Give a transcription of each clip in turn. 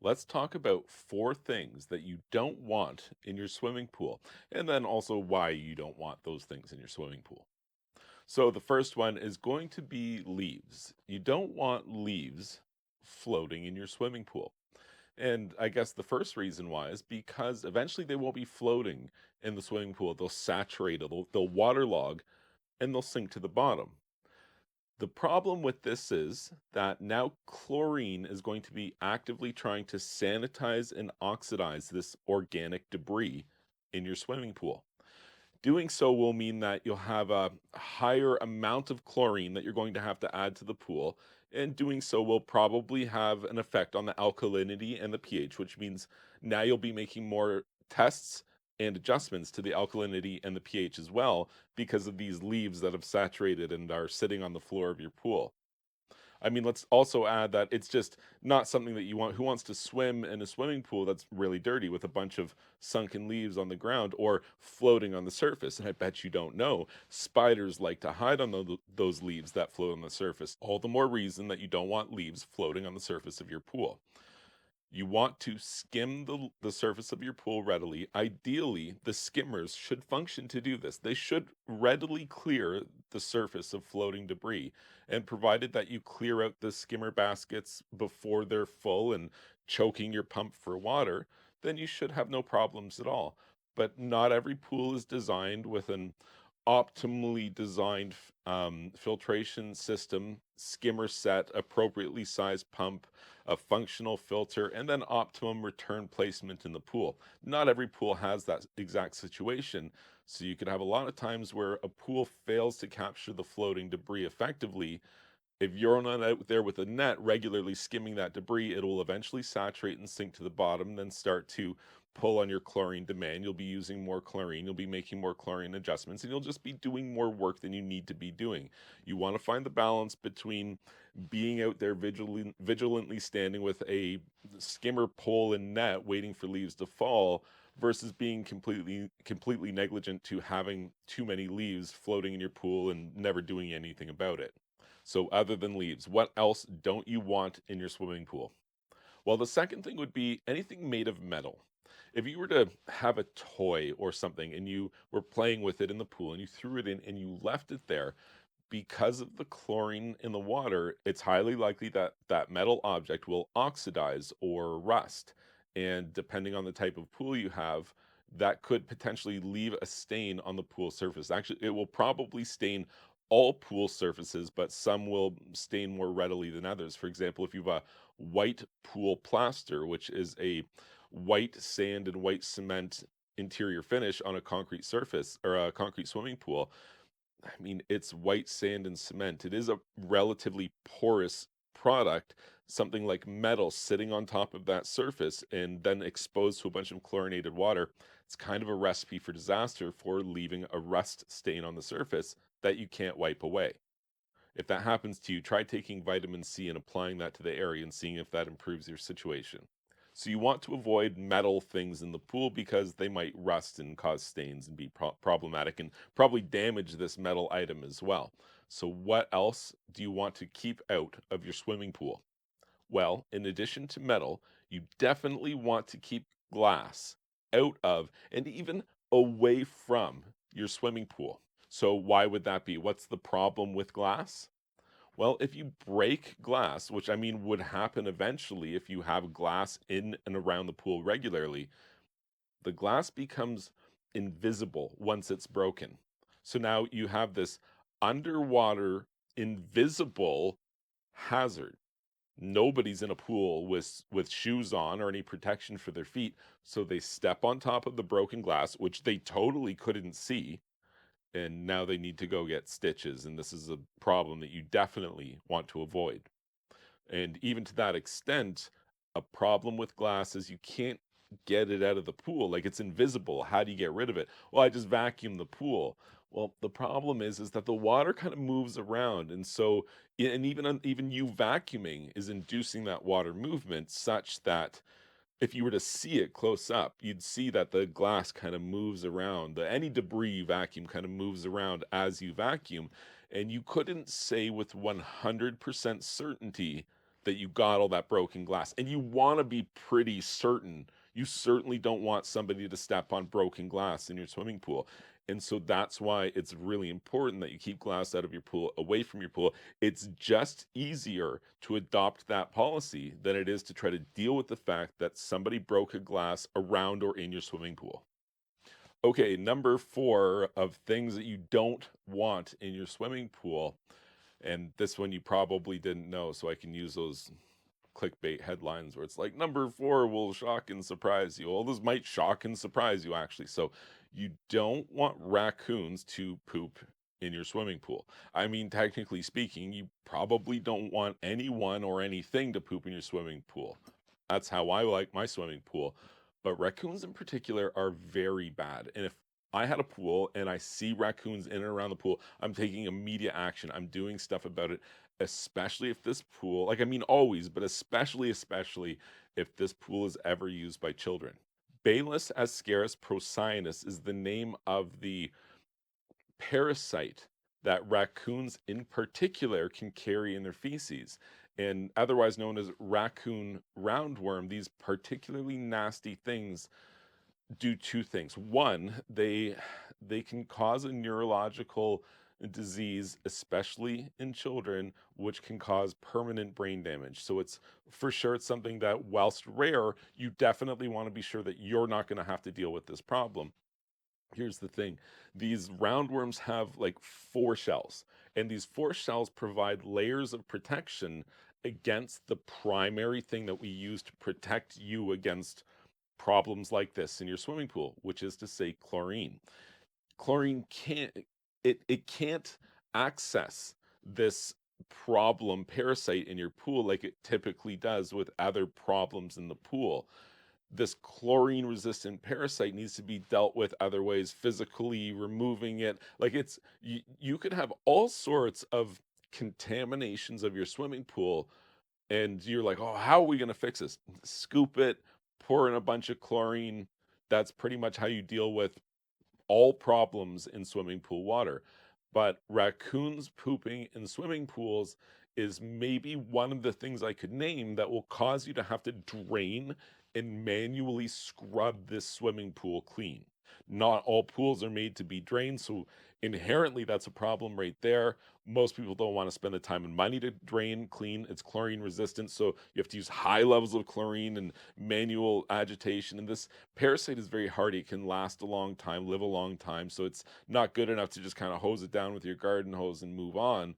Let's talk about four things that you don't want in your swimming pool, and then also why you don't want those things in your swimming pool. So, the first one is going to be leaves. You don't want leaves floating in your swimming pool. And I guess the first reason why is because eventually they won't be floating in the swimming pool. They'll saturate, they'll waterlog, and they'll sink to the bottom. The problem with this is that now chlorine is going to be actively trying to sanitize and oxidize this organic debris in your swimming pool. Doing so will mean that you'll have a higher amount of chlorine that you're going to have to add to the pool. And doing so will probably have an effect on the alkalinity and the pH, which means now you'll be making more tests and adjustments to the alkalinity and the pH as well because of these leaves that have saturated and are sitting on the floor of your pool. I mean, let's also add that it's just not something that you want. Who wants to swim in a swimming pool that's really dirty with a bunch of sunken leaves on the ground or floating on the surface? And I bet you don't know, spiders like to hide on those leaves that float on the surface. All the more reason that you don't want leaves floating on the surface of your pool. You want to skim the surface of your pool readily. Ideally, the skimmers should function to do this. They should readily clear the surface of floating debris. And provided that you clear out the skimmer baskets before they're full and choking your pump for water, then you should have no problems at all. But not every pool is designed with an optimally designed filtration system, skimmer set, appropriately sized pump, a functional filter, and then optimum return placement in the pool. Not every pool has that exact situation. So you could have a lot of times where a pool fails to capture the floating debris effectively. If you're not out there with a net regularly skimming that debris, it will eventually saturate and sink to the bottom, then start to pull on your chlorine demand. You'll be using more chlorine, you'll be making more chlorine adjustments, and you'll just be doing more work than you need to be doing. You want to find the balance between being out there vigilantly standing with a skimmer pole and net waiting for leaves to fall versus being completely negligent to having too many leaves floating in your pool and never doing anything about it. So, other than leaves, what else don't you want in your swimming pool? Well, the second thing would be anything made of metal. If you were to have a toy or something and you were playing with it in the pool and you threw it in and you left it there, because of the chlorine in the water, it's highly likely that that metal object will oxidize or rust. And depending on the type of pool you have, that could potentially leave a stain on the pool surface. Actually, it will probably stain all pool surfaces, but some will stain more readily than others. For example, if you have a white pool plaster, which is a white sand and white cement interior finish on a concrete surface or a concrete swimming pool, I mean, it's white sand and cement. It is a relatively porous product, something like metal sitting on top of that surface and then exposed to a bunch of chlorinated water. It's kind of a recipe for disaster for leaving a rust stain on the surface that you can't wipe away. If that happens to you, try taking vitamin C and applying that to the area and seeing if that improves your situation. So you want to avoid metal things in the pool because they might rust and cause stains and be problematic and probably damage this metal item as well. So what else do you want to keep out of your swimming pool? Well, in addition to metal, you definitely want to keep glass out of and even away from your swimming pool. So why would that be? What's the problem with glass? Well, if you break glass, which I mean would happen eventually if you have glass in and around the pool regularly, the glass becomes invisible once it's broken. So now you have this underwater invisible hazard. Nobody's in a pool with shoes on or any protection for their feet, so they step on top of the broken glass, which they totally couldn't see, and now they need to go get stitches, and this is a problem that you definitely want to avoid. And even to that extent, a problem with glass is you can't get it out of the pool. Like it's invisible. How do you get rid of it? Well, I just vacuum the pool. Well, the problem is that the water kind of moves around, and so and even you vacuuming is inducing that water movement such that if you were to see it close up, you'd see that the glass kind of moves around. Any debris you vacuum kind of moves around as you vacuum. And you couldn't say with 100% certainty that you got all that broken glass. And you want to be pretty certain. You certainly don't want somebody to step on broken glass in your swimming pool. And so that's why it's really important that you keep glass out of your pool, away from your pool. It's just easier to adopt that policy than it is to try to deal with the fact that somebody broke a glass around or in your swimming pool. Okay, number four of things that you don't want in your swimming pool. And this one you probably didn't know, so I can use those clickbait headlines where it's like number four will shock and surprise you. Well, this might shock and surprise you actually. So you don't want raccoons to poop in your swimming pool. I mean, technically speaking, you probably don't want anyone or anything to poop in your swimming pool. That's how I like my swimming pool. But raccoons in particular are very bad. And if I had a pool and I see raccoons in and around the pool, I'm taking immediate action. I'm doing stuff about it, especially if this pool, like I mean always, but especially if this pool is ever used by children. Bayless ascaris procyanus is the name of the parasite that raccoons in particular can carry in their feces. And otherwise known as raccoon roundworm, these particularly nasty things do two things. One, they can cause a neurological disease, especially in children, which can cause permanent brain damage. So it's for sure it's something that, whilst rare, you definitely want to be sure that you're not going to have to deal with this problem. Here's the thing. These roundworms have like four shells, and these four shells provide layers of protection against the primary thing that we use to protect you against problems like this in your swimming pool, which is to say chlorine. Chlorine can't access this problem parasite in your pool like it typically does with other problems in the pool. This chlorine resistant parasite needs to be dealt with other ways, physically removing it. Like you could have all sorts of contaminations of your swimming pool, and you're like, oh, how are we going to fix this? Scoop it, pour in a bunch of chlorine. That's pretty much how you deal with all problems in swimming pool water. But raccoons pooping in swimming pools is maybe one of the things I could name that will cause you to have to drain and manually scrub this swimming pool clean. Not all pools are made to be drained, so inherently that's a problem right there. Most people don't want to spend the time and money to drain, clean. It's chlorine resistant, so you have to use high levels of chlorine and manual agitation. And this parasite is very hardy. It can last a long time, live a long time, so it's not good enough to just kind of hose it down with your garden hose and move on.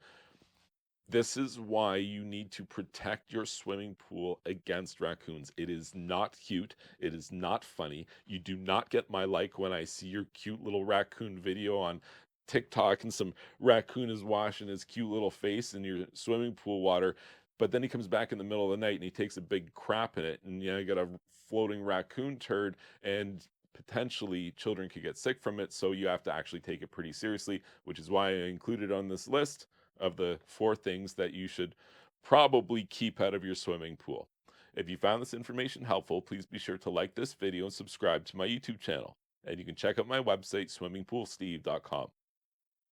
This is why you need to protect your swimming pool against raccoons. It is not cute. It is not funny. You do not get my like when I see your cute little raccoon video on TikTok and some raccoon is washing his cute little face in your swimming pool water. But then he comes back in the middle of the night and he takes a big crap in it. And you got a floating raccoon turd, and potentially children could get sick from it. So you have to actually take it pretty seriously, which is why I included on this list of the four things that you should probably keep out of your swimming pool. If you found this information helpful, please be sure to like this video and subscribe to my YouTube channel. And you can check out my website, swimmingpoolsteve.com.